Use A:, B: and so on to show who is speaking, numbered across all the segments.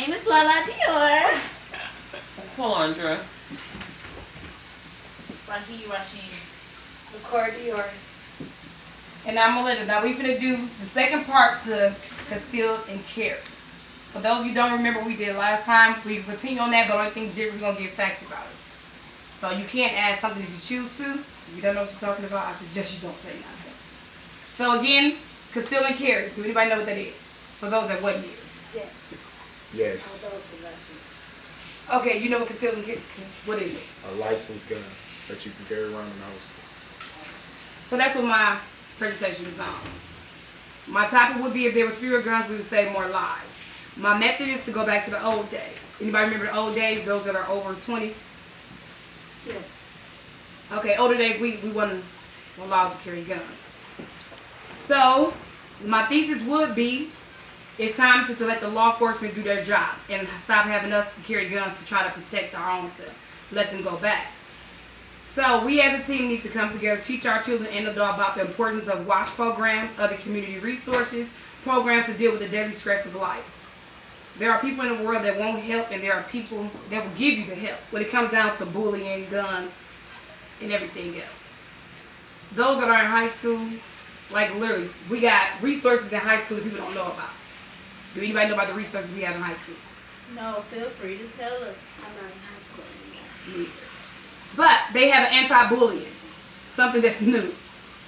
A: name is Lala Dior.
B: Hold on, Dre.
A: Rahi Rasheen.
C: Record yours.
D: And now I'm gonna let it. Now we finna do the second part to conceal and carry. For those of you who don't remember what we did last time, we continue on that, but the only thing different, we're gonna get facts about it. So you can't add something if you choose to. If you don't know what you're talking about, I suggest you don't say nothing. So again, conceal and carry. Do anybody know what that is? For those that wasn't here.
C: Yes.
E: Yes.
D: Okay, you know what conceal and carry? What is it?
E: A licensed gun that you can carry around in the house.
D: So that's what my presentation is on. My topic would be if there was fewer guns, we would save more lives. My method is to go back to the old days. Anybody remember the old days? Those that are over 20?
C: Yes.
D: Okay, older days we wasn't allowed to carry guns. So my thesis would be it's time to let the law enforcement do their job and stop having us to carry guns to try to protect our own self. Let them go back. So we as a team need to come together, teach our children and adults about the importance of WASH programs, other community resources, programs to deal with the daily stress of life. There are people in the world that won't help, and there are people that will give you the help when it comes down to bullying, guns, and everything else. Those that are in high school, like literally, we got resources in high school that people don't know about. Do anybody know about the resources we have in high school?
A: No, feel free to tell us.
C: I'm not in high school anymore.
D: Neither. But they have an anti-bullying, something that's new,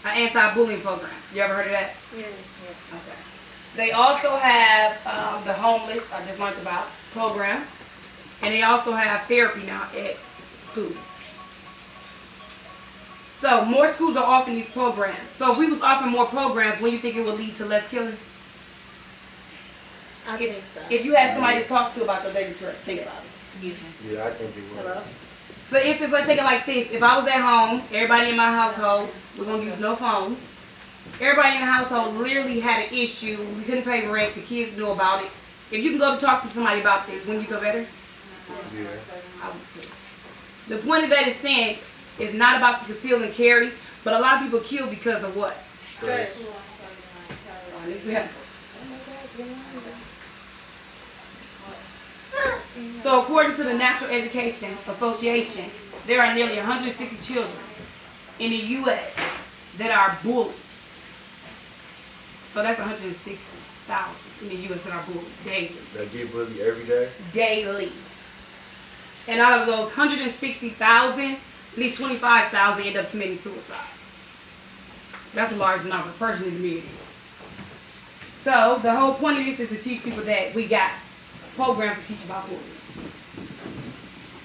D: an anti-bullying program. You ever heard of that?
C: Yes.
D: Okay. They also have the homeless, I just learned about, program. And they also have therapy now at schools. So more schools are offering these programs. So if we was offering more programs, when you think it would lead to less killing?
A: I think so.
D: If you had somebody to talk to about your daily stress, think about it.
A: Excuse me.
E: Yeah, I think it would.
A: Hello?
D: For instance, let's take it like this. If I was at home, everybody in my household, we're going to use no phone. Everybody in the household literally had an issue. We couldn't pay rent. The kids knew about it. If you can go to talk to somebody about this, wouldn't you feel better?
E: Yeah.
D: I would too. The point of that is saying it's not about the conceal and carry, but a lot of people kill because of what?
E: Stress.
D: So according to the National Education Association, there are nearly 160 children in the U.S. that are bullied. So that's 160,000 in the U.S. that are bullied daily.
E: They get bullied every day?
D: Daily. And out of those 160,000, at least 25,000 end up committing suicide. That's a large number, person in the community. So the whole point of this is to teach people that we got programs to teach about bullying.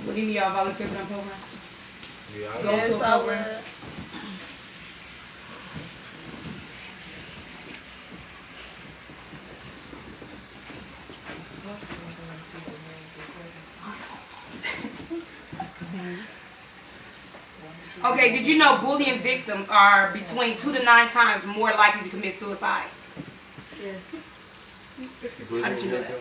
D: Would any of y'all volunteer for that program?
E: Yeah,
D: Go
A: Yes,
D: to a
A: I
D: program.
A: would.
D: Okay, did you know bullying victims are between 2 to 9 times more likely to commit suicide?
C: Yes.
D: How did you know that?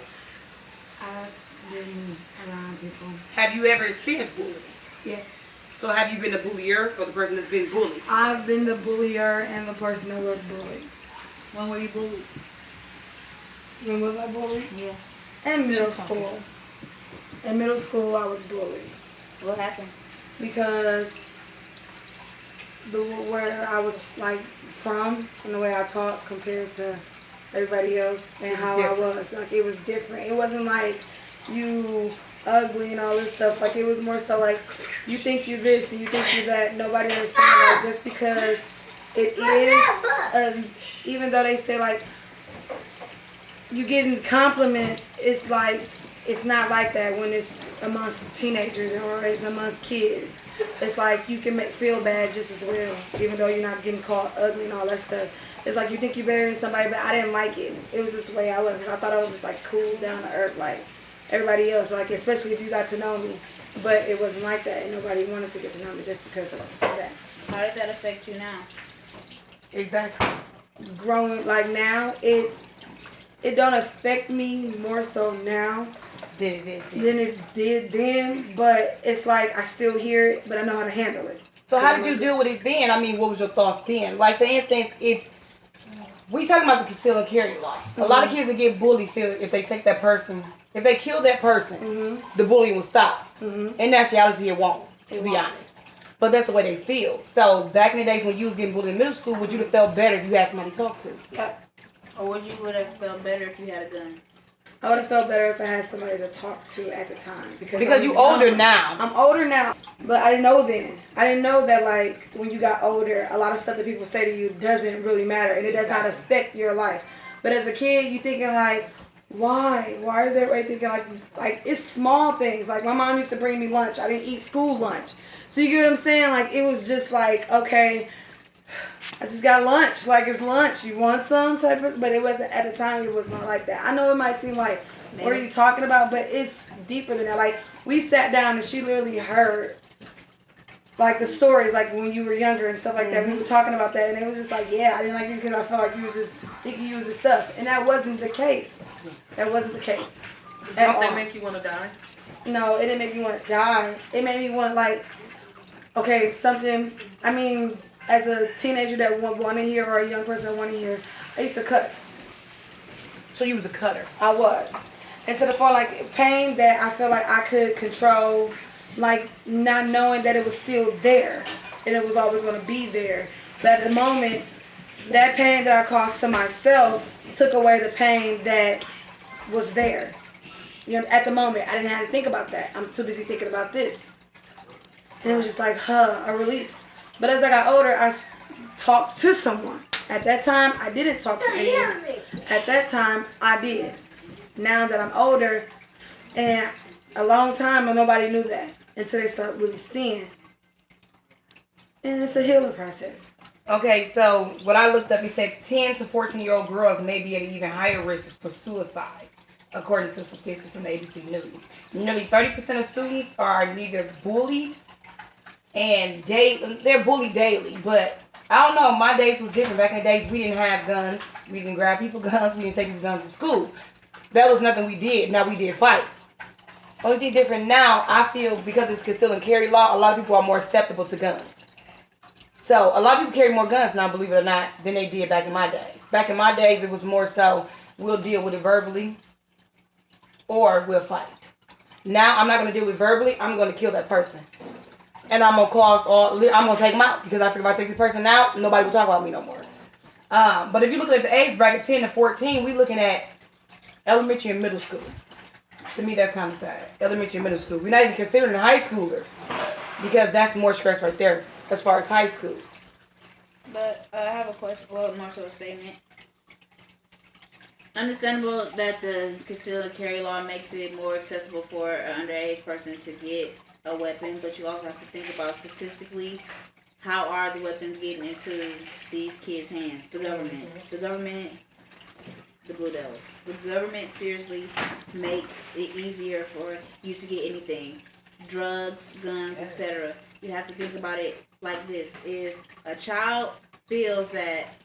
C: I've been around people.
D: Have you ever experienced bullying?
C: Yes.
D: So have you been the bullier or the person that's been bullied?
C: I've been the bullier and the person that was bullied.
A: When were you bullied?
C: When was I bullied?
A: Yeah.
C: In middle school. In middle school, I was bullied
A: What happened?
C: because where I was like from and the way I talked compared to everybody else and how I was, like it was different. It wasn't like you ugly and all this stuff. Like it was more so like you think you this and you think you that. Nobody understands like just because it is, even though they say like you getting compliments, it's like it's not like that when it's amongst teenagers or it's amongst kids. It's like you can feel bad just as well, even though you're not getting called ugly and all that stuff. It's like you think you're better than somebody, but I didn't like it. It was just the way I was. I thought I was just like cool, down to earth, like everybody else. Like especially if you got to know me, but it wasn't like that, and nobody wanted to get to know me just because of that.
A: How did that affect you now?
D: Exactly.
C: Growing like now, it don't affect me more so now than it did then, but it's like I still hear it, but I know how to handle it.
D: So how did you deal with it then? I mean, what was your thoughts then? Like for instance, if we talking about the conceal and carry law, a lot of kids that get bullied feel if they take that person, if they kill that person,
C: Mm-hmm.
D: the bullying will stop.
C: Mm-hmm.
D: In actuality, it won't, to
C: It
D: be
C: won't.
D: honest. But that's the way they feel. So back in the days when you was getting bullied in middle school, would you have felt better if you had somebody to talk to?
C: Yep.
A: Or would have felt better if you had a gun?
C: I would have felt better if I had somebody to talk to at the time.
D: Because
C: I'm
D: you older
C: young.
D: now.
C: I'm older now, but I didn't know then. I didn't know that, like, when you got older, a lot of stuff that people say to you doesn't really matter, and it does not affect your life. But as a kid, you thinking, like, why? Why is everybody thinking, like it's small things. Like, my mom used to bring me lunch. I didn't eat school lunch. So you get what I'm saying? Like, it was just like, okay, I just got lunch. Like, it's lunch. You want some type of... But it wasn't... At the time, it was not like that. I know it might seem like, what are you talking about? But it's deeper than that. Like, we sat down and she literally heard, like, the stories, like, when you were younger and stuff like that. We were talking about that. And it was just like, yeah, I didn't like you because I felt like you was just thinking you was this stuff. And that wasn't the case. That wasn't the case. At
B: Don't that
C: all.
B: make you want to die?
C: No, it didn't make me want to die. It made me want, like, okay, something... I mean... As a teenager that want to hear, or a young person that want to hear, I used to cut.
D: So you was a cutter.
C: I was. And to the point, like, pain that I feel like I could control, like, not knowing that it was still there, and it was always going to be there. But at the moment, that pain that I caused to myself took away the pain that was there. You know, at the moment, I didn't have to think about that. I'm too busy thinking about this. And it was just like, a relief. But as I got older, I talked to someone. At that time, I didn't talk to anyone. At that time, I did. Now that I'm older, and a long time, nobody knew that until they start really seeing. And it's a healing process.
D: Okay, so what I looked up, it said 10 to 14-year-old girls may be at an even higher risk for suicide, according to statistics from ABC News. Nearly 30% of students are neither bullied and they're bullied daily, but I don't know, my days was different. Back in the days, we didn't have guns, we didn't grab people guns, we didn't take people guns to school. That was nothing we did. Now we did fight. Only thing different now, I feel, because it's concealed and carry law, a lot of people are more susceptible to guns. So a lot of people carry more guns now, believe it or not, than they did back in my days. Back in my days, it was more so, we'll deal with it verbally, or we'll fight. Now, I'm not going to deal with it verbally, I'm going to kill that person. And I'm going to take them out, because I figure if I take this person out, nobody will talk about me no more. But if you're looking at the age bracket, 10 to 14, we're looking at elementary and middle school. To me, that's kind of sad. Elementary and middle school. We're not even considering the high schoolers, because that's more stress right there, as far as high school.
A: But I have a question, well, more so a statement. Understandable that the concealed and carry law makes it more accessible for an underage person to get a weapon, but you also have to think about statistically, how are the weapons getting into these kids' hands? The government, the Blue Devils. The government seriously makes it easier for you to get anything. Drugs, guns, etc. You have to think about it like this. If a child feels that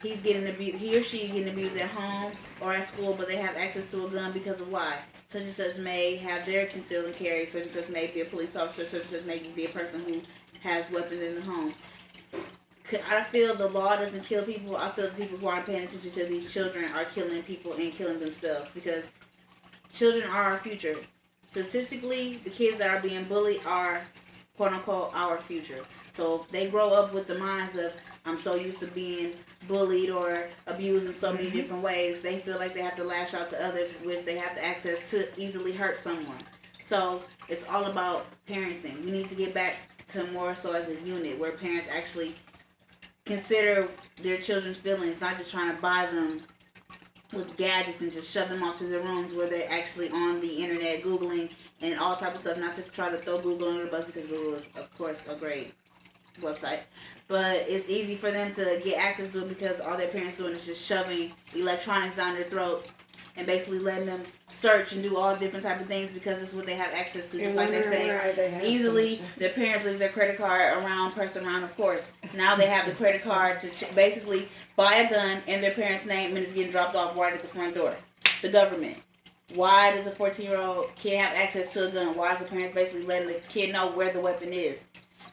A: he's getting abused, he or she is getting abused at home or at school, but they have access to a gun because of why? Such and such may have their concealed and carry, such and such may be a police officer, such and such may just be a person who has weapons in the home. I feel the law doesn't kill people. I feel the people who aren't paying attention to these children are killing people and killing themselves, because children are our future. Statistically, the kids that are being bullied are, quote unquote, our future. So if they grow up with the minds of, I'm so used to being bullied or abused in so many different ways, they feel like they have to lash out to others, which they have the access to easily hurt someone. So it's all about parenting. We need to get back to more so as a unit, where parents actually consider their children's feelings, not just trying to buy them with gadgets and just shove them off to their rooms where they're actually on the internet Googling and all type of stuff. Not to try to throw Google under the bus, because Google is, of course, a great website, but it's easy for them to get access to it, because all their parents doing is just shoving electronics down their throat and basically letting them search and do all different types of things, because it's what they have access to. Just like they say, easily their parents leave their credit card around, press around. Of course, now they have the credit card to basically buy a gun in their parents' name, and it's getting dropped off right at the front door. The government. Why does a 14-year-old kid have access to a gun? Why is the parents basically letting the kid know where the weapon is?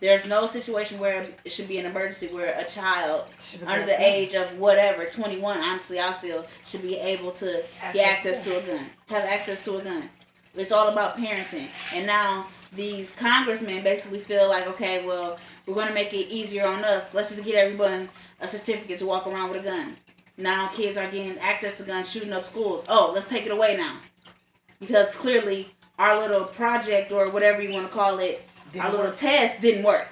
A: There's no situation where it should be an emergency where a child under the age of whatever, 21, honestly, I feel, should be able to get access to a gun, have access to a gun. It's all about parenting. And now these congressmen basically feel like, okay, well, we're going to make it easier on us. Let's just get everyone a certificate to walk around with a gun. Now kids are getting access to guns, shooting up schools. Oh, let's take it away now. Because clearly our little project or whatever you want to call it, our little test didn't work.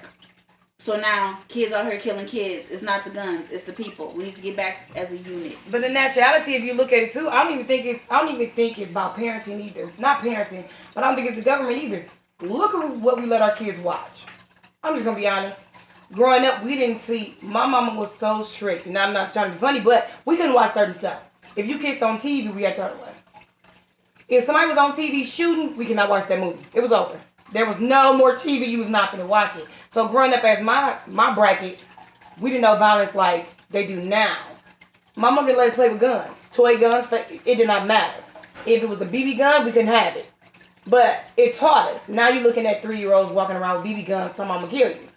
A: So now kids out here killing kids. It's not the guns, it's the people. We need to get back as a unit.
D: But in actuality, if you look at it too, I don't even think it's about parenting either. Not parenting, but I don't think it's the government either. Look at what we let our kids watch. I'm just gonna be honest. Growing up, we didn't see. My mama was so strict, and I'm not trying to be funny, but we couldn't watch certain stuff. If you kissed on TV, we had to turn away. If somebody was on TV shooting, we cannot watch that movie. It was over. There was no more TV. You was not going to watch it. So growing up as my bracket, we didn't know violence like they do now. My mom didn't let us play with guns. Toy guns, it did not matter. If it was a BB gun, we couldn't have it. But it taught us. Now you're looking at 3-year-olds walking around with BB guns, someone will kill you.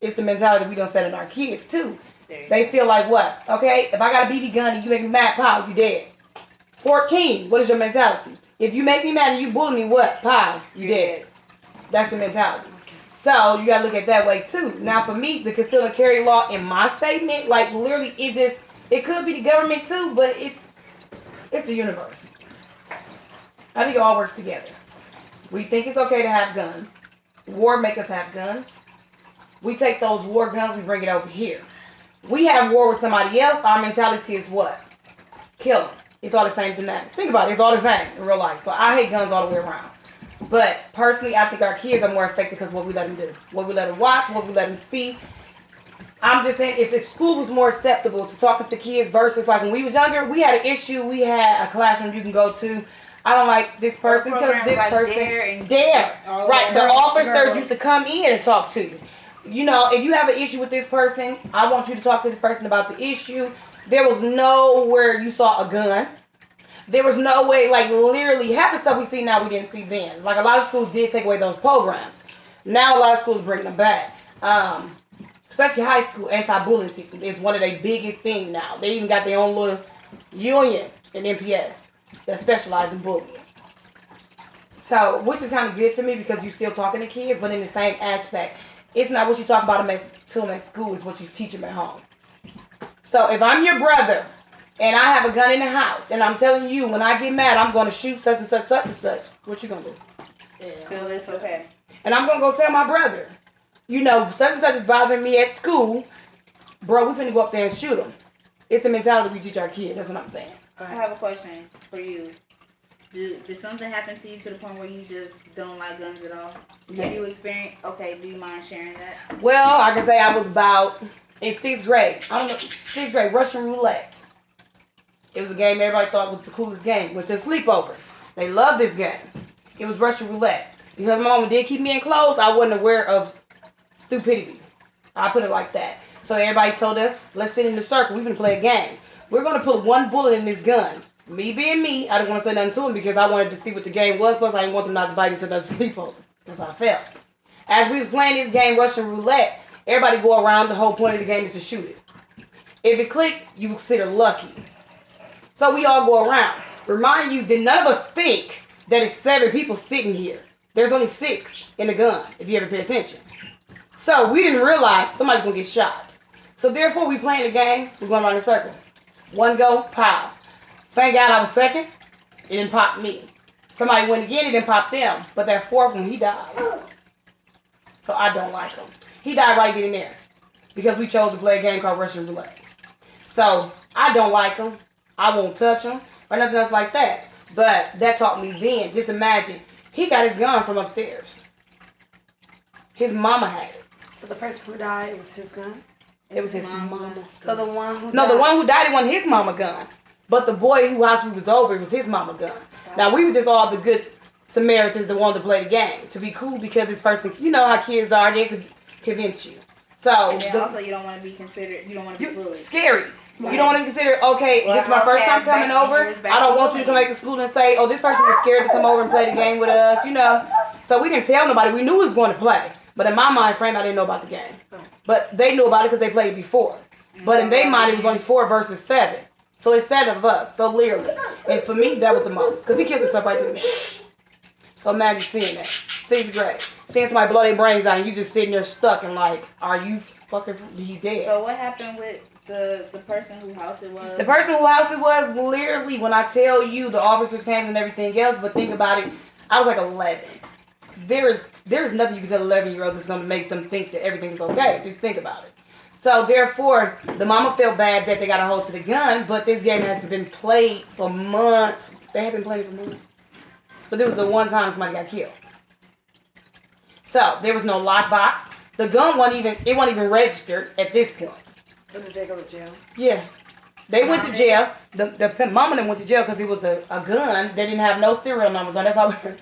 D: It's the mentality we don't set in our kids too. They feel like what? Okay, if I got a BB gun and you make me mad, pow, you dead. 14, what is your mentality? If you make me mad and you bully me, what? Pow, you dead. That's the mentality. So you gotta look at it that way too. Now for me, the conceal and carry law in my statement, like literally, it's just, it could be the government too, but it's the universe. I think it all works together. We think it's okay to have guns. War make us have guns. We take those war guns, we bring it over here. We have war with somebody else, our mentality is what? Kill them. It's all the same dynamic. Think about it, it's all the same in real life. So I hate guns all the way around. But personally, I think our kids are more affected because what we let them do. What we let them watch, what we let them see. I'm just saying, if school was more acceptable to talking to kids versus like when we was younger, we had an issue, we had a classroom you can go to. I don't like this person because this
A: like
D: person. Dare. Right, the officers used to come in and talk to you. You know, if you have an issue with this person, I want you to talk to this person about the issue. There was nowhere you saw a gun. There was no way, like literally, half the stuff we see now we didn't see then. Like a lot of schools did take away those programs. Now a lot of schools bring them back. Especially high school, anti-bullying is one of their biggest things now. They even got their own little union in MPS that specialize in bullying. So, which is kind of good to me because you're still talking to kids, but in the same aspect. It's not what you talk about to them at school, it's what you teach them at home. So if I'm your brother and I have a gun in the house and I'm telling you when I get mad I'm going to shoot such and such, such and such, what you going to do?
A: Yeah. Feel it's okay.
D: And I'm going to go tell my brother, you know, such and such is bothering me at school. Bro, we finna go up there and shoot him. It's the mentality we teach our kids. That's what I'm saying.
A: I have a question for you. Did something happen to you to the point where you just don't like guns at all?
D: Yes.
A: Have you experienced? Okay, do you mind sharing that?
D: Well, I can say I was about in 6th grade. I don't know, 6th grade, Russian roulette. It was a game everybody thought was the coolest game. Went to a sleepover. They loved this game. It was Russian roulette. Because my mama did keep me enclosed, I wasn't aware of stupidity. I put it like that. So everybody told us, let's sit in the circle. We're going to play a game. We're going to put one bullet in this gun. Me being me, I didn't want to say nothing to him because I wanted to see what the game was. Plus, I didn't want them not to bite into another sleepover. That's how I felt. As we was playing this game, Russian roulette, everybody go around. The whole point of the game is to shoot it. If it clicked, you consider lucky. So we all go around. Remind you that none of us think that it's 7 people sitting here. There's only 6 in the gun, if you ever pay attention. So we didn't realize somebody's going to get shot. So therefore, we playing the game. We're going around in a circle. One go, pow. Thank God I was second. It didn't pop me. Somebody went again, it didn't pop them. But that 4th one, he died. So I don't like him. He died right then and there. Because we chose to play a game called Russian roulette. So I don't like him. I won't touch him. Or nothing else like that. But that taught me then. Just imagine. He got his gun from upstairs. His mama had it.
C: So the person who died, it was his gun?
D: It was his mama.
C: So the one who
D: No, the one who died, it wasn't his mama gun. But the boy whose house we was over, it was his mama gun. Now, we were just all the good Samaritans that wanted to play the game. To be cool because this person, you know how kids are, they could convince you. So,
A: and then also you don't want to be considered, you don't want to be bullied.
D: Scary.
A: Right.
D: You don't want to consider, okay, this is my first time coming over. I don't want you to come back to school and say, oh, this person was scared to come over and play the game with us, you know. So we didn't tell nobody. We knew we was going to play. But in my mind frame, I didn't know about the game. But they knew about it because they played before. But in their mind, it was only 4 versus 7. So it's 7 of us. So literally. And for me, that was the most. Because he killed himself right there. So imagine seeing that. 6th grade. Seeing somebody blow their brains out and you just sitting there stuck and like, are you fucking, he's dead.
A: So what happened with the person whose house it was?
D: The person whose house it was, literally, when I tell you, the officers came and everything else, but think about it, I was like 11. There is nothing you can tell 11-year-olds that's going to make them think that everything's okay. Just think about it. So therefore, the mama felt bad that they got a hold to the gun, but this game has been played for months. They have been playing for months. But there was the one time somebody got killed. So there was no lockbox. The gun wasn't even registered at this point.
C: So did they go to jail?
D: Yeah. They went to jail. The mama then went to jail because it was a gun. They didn't have no serial numbers on. That's all we pay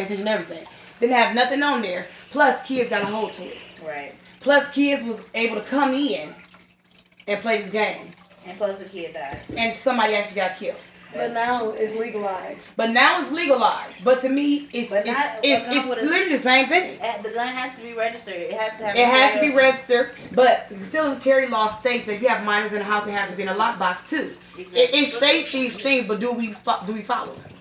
D: attention to everything. Didn't have nothing on there. Plus, kids got a hold to it.
A: Right.
D: Plus, kids was able to come in and play this game.
A: And plus the kid died.
D: And somebody actually got killed.
C: But now it's legalized.
D: But now it's legalized. But to me, it's literally the same thing.
A: The gun has to be registered. It has to have.
D: It has to be registered. But the conceal and carry law states that if you have minors in the house, it has to be in a lockbox too.
A: Exactly.
D: It states these things, but do we follow them?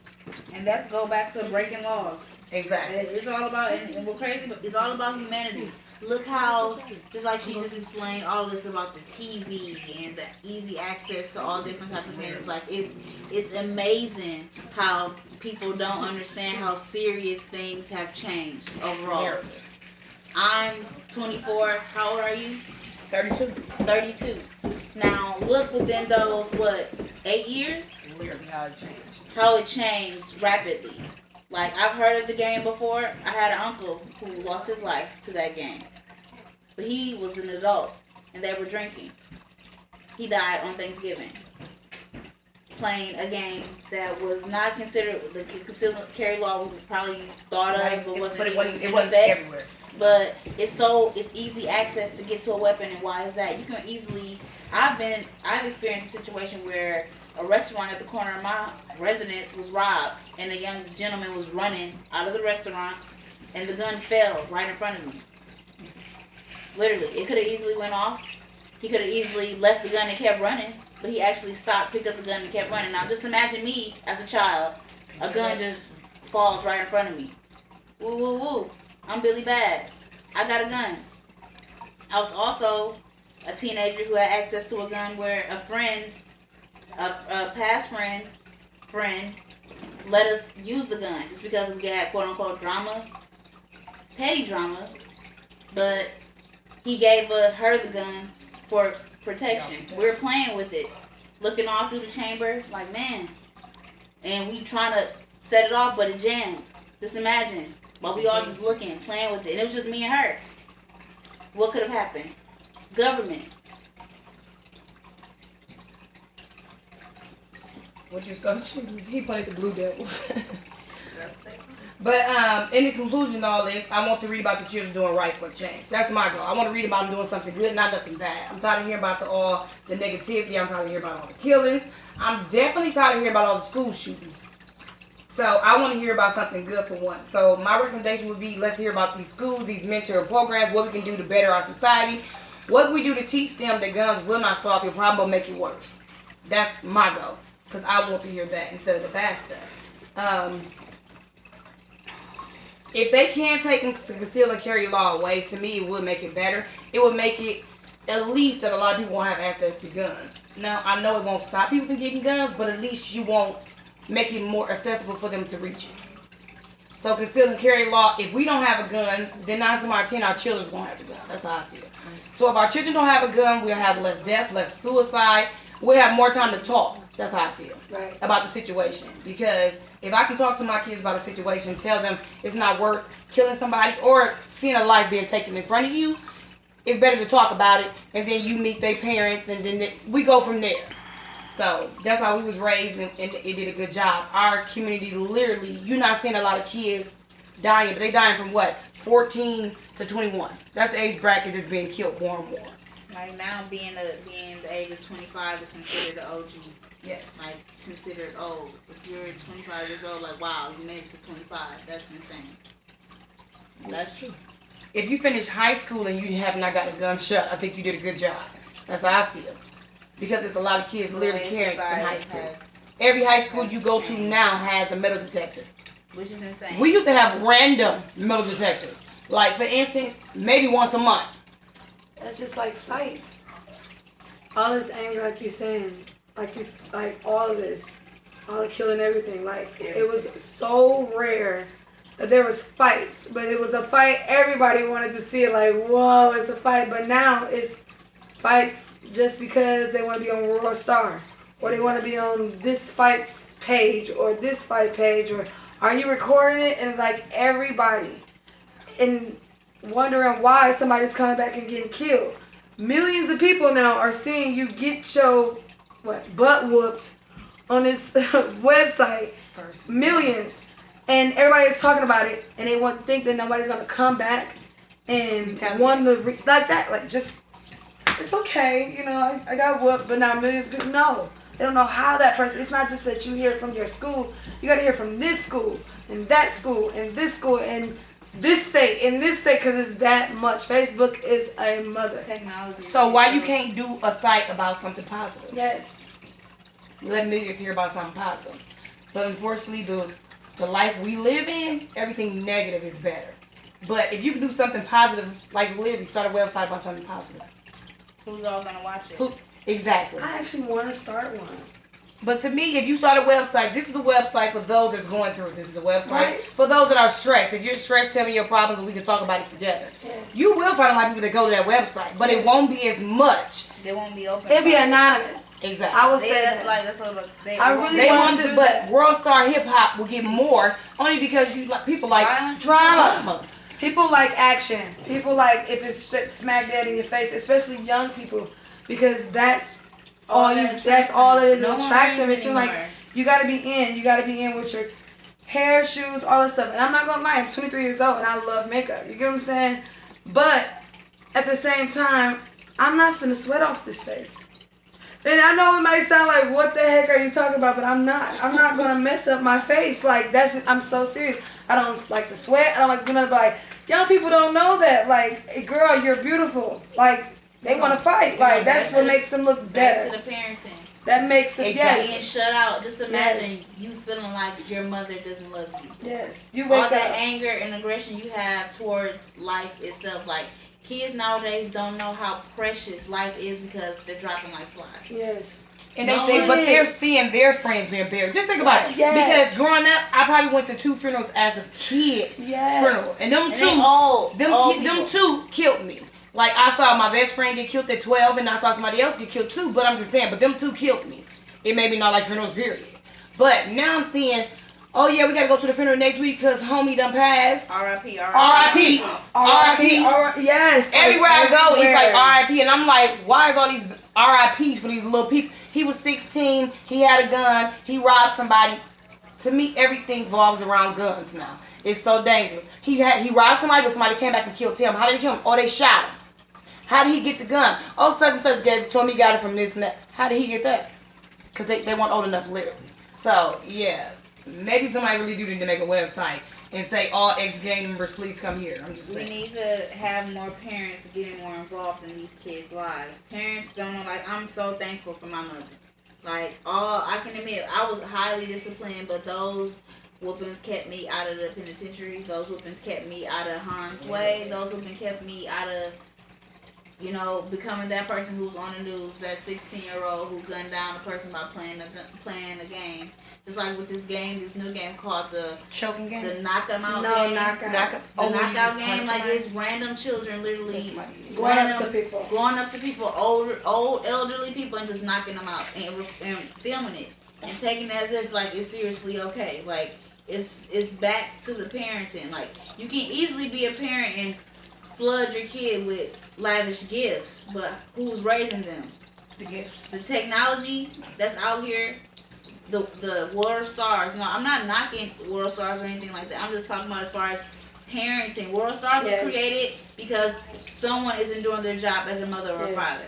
A: And that's go back to breaking laws.
D: Exactly.
A: It's all about, and we're crazy, but it's all about humanity. Look how, just like she just explained, all of this about the TV and the easy access to all different types of things. Like it's amazing how people don't understand how serious things have changed overall. I'm 24. How old are you?
D: 32.
A: 32. Now look within those 8 years?
D: Literally how it changed.
A: How it changed rapidly. Like, I've heard of the game before. I had an uncle who lost his life to that game. But he was an adult, and they were drinking. He died on Thanksgiving. Playing a game that was not considered, the concealed carry law was probably thought of, but wasn't
D: everywhere.
A: But it's easy access to get to a weapon, and why is that? You can easily, I've experienced a situation where a restaurant at the corner of my residence was robbed, and a young gentleman was running out of the restaurant, and the gun fell right in front of me. Literally, it could have easily went off. He could have easily left the gun and kept running, but he actually stopped, picked up the gun, and kept running. Now, just imagine me as a child. A gun just falls right in front of me. Woo, woo, woo. I'm Billy Bad. I got a gun. I was also a teenager who had access to a gun where a friend, a past friend let us use the gun just because we had quote unquote drama, petty drama, but he gave her the gun for protection. We were playing with it, looking all through the chamber, like man, and we trying to set it off, but it jammed. Just imagine, while we all just looking, playing with it, and it was just me and her. What could have happened? Government.
D: Which is so true. He played the Blue Devils. But in the conclusion of all this, I want to read about the children doing right for change. That's my goal. I want to read about them doing something good, not nothing bad. I'm tired of hearing about all the negativity. I'm tired of hearing about all the killings. I'm definitely tired of hearing about all the school shootings. So I want to hear about something good for once. So my recommendation would be, let's hear about these schools, these mentoring programs, what we can do to better our society, what we do to teach them that guns will not solve your problem but make it worse. That's my goal, because I want to hear that instead of the bad stuff. If they can take the conceal and carry law away, to me it would make it better. It would make it at least that a lot of people won't have access to guns. Now, I know it won't stop people from getting guns, but at least you won't make it more accessible for them to reach it. So conceal and carry law, if we don't have a gun, then 9 times out of 10 our children won't have a gun. That's how I feel. So if our children don't have a gun, we'll have less death, less suicide. We'll have more time to talk. That's how I feel about the situation. Because if I can talk to my kids about a situation, tell them it's not worth killing somebody or seeing a life being taken in front of you, it's better to talk about it, and then you meet their parents, and then we go from there. So that's how we was raised, and it did a good job. Our community, literally, you're not seeing a lot of kids dying, but they dying from what? 14 to 21. That's the age bracket that's being killed more and more.
A: Like now, being the age of 25 is considered an OG.
D: Yes.
A: Like considered old. If you're 25 years old, like wow, you made it to 25. That's insane.
D: That's true. if you finish high school and you have not got a gunshot, I think you did a good job. That's how I feel. Because it's a lot of kids literally carrying in high school. Every high school you go to now has a metal detector.
A: Which is insane.
D: We used to have random metal detectors. Like, for instance, maybe once a month.
C: That's just like fights. All this anger, like you're saying, like all of this, all the killing, everything. Like it was so rare that there was fights, but it was a fight. Everybody wanted to see it. Like, whoa, it's a fight. But now it's fights just because they want to be on Royal Star, or they want to be on this fight's page or this fight page, or are you recording it? And it's like everybody, and wondering why somebody's coming back and getting killed. Millions of people now are seeing you get your butt whooped on this website. Millions, and everybody's talking about it, and they want to think that nobody's gonna come back and want to like that. Like, just it's okay, you know. I got whooped, but now millions of people know. They don't know how that person. It's not just that you hear it from your school. You got to hear from this school and that school and this school and this state and this state, because it's that much. Facebook is a mother.
A: Technology.
D: So why you can't do a site about something positive?
C: Yes.
D: Let millions hear about something positive. But unfortunately, the life we live in, everything negative is better. But if you can do something positive, like literally start a website about something positive.
A: Who's all gonna watch it?
D: Exactly.
C: I actually want to start one.
D: But to me, if you start a website, this is a website for those that's going through it. This is a website
C: Right.
D: for those that are stressed. If you're stressed, tell me your problems and we can talk about it together.
C: Yes.
D: You will find a lot of people that go to that website, but it won't be as much.
A: They won't be open.
C: It'll be anonymous.
D: Exactly.
C: I would say
A: that's
C: that.
A: that's what
C: I really
D: They
C: want
D: want
C: to
D: to,
C: do
D: but
C: that.
D: World Star Hip Hop will get more only because you like people like
A: Violence.
C: Drama. People like action. People like if it's smack dead in your face, especially young people, because that's all you. That's all it is.
A: No
C: An
A: one
C: attraction.
A: reads
C: It seems like
A: anymore.
C: you gotta be in. You gotta be in with your hair, shoes, all that stuff. And I'm not gonna lie, I'm 23 years old and I love makeup. You get what I'm saying? But at the same time, I'm not finna sweat off this face. And I know it might sound like, what the heck are you talking about? But I'm not. I'm not gonna mess up my face. Like that's. I'm so serious. I don't like to sweat. I don't like to like. Young people don't know that. Like, hey, girl, you're beautiful. Like they want to fight. Like that's what makes them look
A: Back
C: better.
A: to the parenting.
C: That makes them.
D: Exactly.
A: Being
C: Yes.
A: shut out. Just imagine
C: Yes.
A: you feeling like your mother doesn't love you.
C: Yes. You
A: All
C: wake
A: that
C: up.
A: anger and aggression you have towards life itself. Like, kids nowadays don't know how precious life is because they're dropping like flies.
C: Yes.
D: And they
A: No,
D: say,
A: it
D: but they're
C: is.
D: seeing their friends being buried. Just think about it.
C: Yes.
D: Because growing up, I probably went to 2 funerals as a kid.
C: Yes.
D: Funeral. And them
A: And
D: two,
A: they old.
D: them,
A: old
D: them
A: people.
D: two killed me. Like, I saw my best friend get killed at 12, and I saw somebody else get killed too. But I'm just saying, but them two killed me. It made me not like funerals, period. But now I'm seeing, oh yeah, we gotta go to the funeral next week because homie done passed.
A: R.I.P.
D: R.I.P. R.I.P.
C: Yes.
D: Everywhere I go, it's like
C: everywhere.
D: R.I.P. And I'm like, why is all these R.I.P.s for these little people? He was 16. He had a gun. He robbed somebody. To me, everything revolves around guns now. It's so dangerous. He robbed somebody, but somebody came back and killed him. How did he kill him? Oh, they shot him. How did he get the gun? Oh, such and such told me he got it from this and that. How did he get that? Because they weren't old enough to live. So, yeah. Maybe somebody really do need to make a website and say, all ex-gang members, please come here. I'm just
A: We
D: saying.
A: need to have more parents getting more involved in these kids' lives. Parents don't know, like, I'm so thankful for my mother. Like, I can admit, I was highly disciplined, but those whoopings kept me out of the penitentiary. Those whoopings kept me out of harm's way. Those whoopings kept me out of, becoming that person who's on the news, that 16-year-old who gunned down a person by playing a game. Just like with this new game called the
D: Choking game?
A: the knock 'em out
C: No,
A: game.
C: knockout.
A: The knockout game, like it's random children literally
C: Going up to people.
A: going up to people, old elderly people, and just knocking them out and filming it and taking it as if like it's seriously okay. Like it's back to the parenting. Like you can easily be a parent and flood your kid with lavish gifts, but who's raising them?
D: The gifts.
A: The technology that's out here. The World Stars. No, I'm not knocking World Stars or anything like that. I'm just talking about as far as parenting. World Stars was created because someone isn't doing their job as a mother or a father.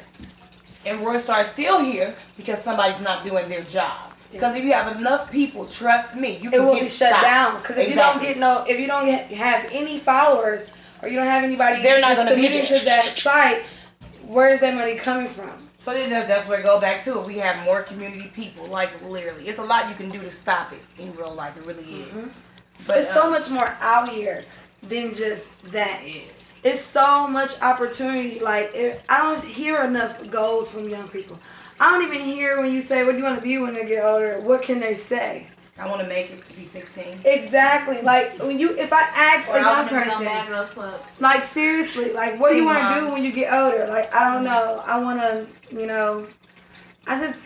D: And World Star is still here because somebody's not doing their job. Because if you have enough people, trust me, you can
C: It will
D: get
C: be shut
D: stopped.
C: down. Because if
D: Exactly.
C: you don't have any followers or you don't have anybody
D: They're not
C: just
D: gonna be
C: submitting
D: there.
C: to that site, where's that money coming from?
D: So then that's where I go back to it. We have more community people, like literally. It's a lot you can do to stop it in real life. It really is.
C: Mhm.
D: But
C: It's so much more out here than just that.
D: Yeah.
C: It's so much opportunity. Like I don't hear enough goals from young people. I don't even hear when you say, "What do you want to be when they get older?" What can they say?
D: I want to make it to be 16.
C: Exactly. Like if I ask
A: Or
C: a
A: I
C: young
A: want to be on
C: person,
A: Bad Girls Club.
C: like seriously, like what do you
D: Teen
C: want to do
D: moms.
C: when you get older? Like I don't know. I want to,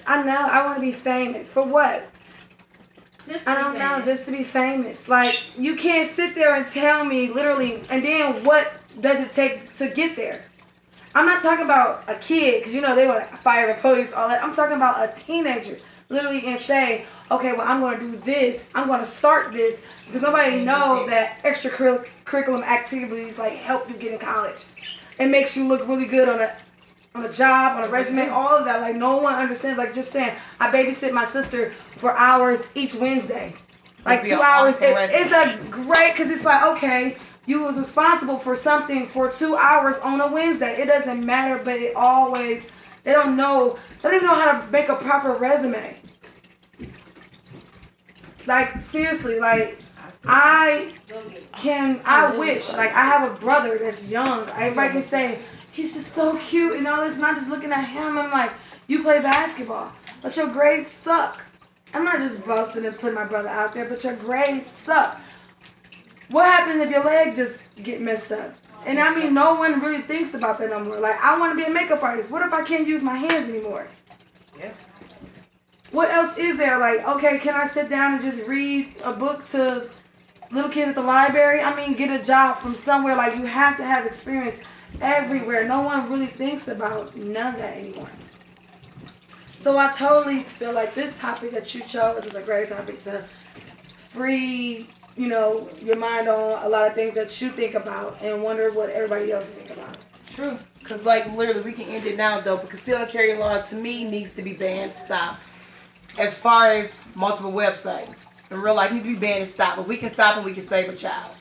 C: I know I want to be famous for what?
A: Just
C: I
A: be
C: don't know,
A: famous.
C: just to be famous. Like, you can't sit there and tell me literally, and then what does it take to get there? I'm not talking about a kid, because they want to fire the police, all that. I'm talking about a teenager, literally, and say, okay, well, I'm going to do this. I'm going to start this, because nobody knows that extracurriculum activities, like, help you get in college. It makes you look really good on a job, on a resume, all of that. Like, no one understands. Like, just saying, I babysit my sister for hours each Wednesday. Like,
D: It'd be
C: 2
D: an
C: hours.
D: awesome
C: It's a great, because it's like, okay, you was responsible for something for 2 hours on a Wednesday. It doesn't matter, but they don't even know how to make a proper resume. Like, seriously, like, I wish, like, I have a brother that's young. Everybody can say, he's just so cute and all this, and I'm just looking at him, I'm like, you play basketball, but your grades suck. I'm not just boasting and putting my brother out there, but your grades suck. What happens if your leg just get messed up? And I mean, no one really thinks about that no more. Like, I want to be a makeup artist. What if I can't use my hands anymore?
D: Yeah.
C: What else is there? Like, okay, can I sit down and just read a book to little kids at the library? I mean, get a job from somewhere. Like, you have to have experience everywhere. No one really thinks about none of that anymore. So I totally feel like this topic that you chose is a great topic to free, your mind on a lot of things that you think about and wonder what everybody else think about.
D: True. Because, like, literally, we can end it now, though. But conceal and carry law, to me, needs to be banned, stopped. As far as multiple websites. In real life, need to be banned and stopped. But we can stop and we can save a child.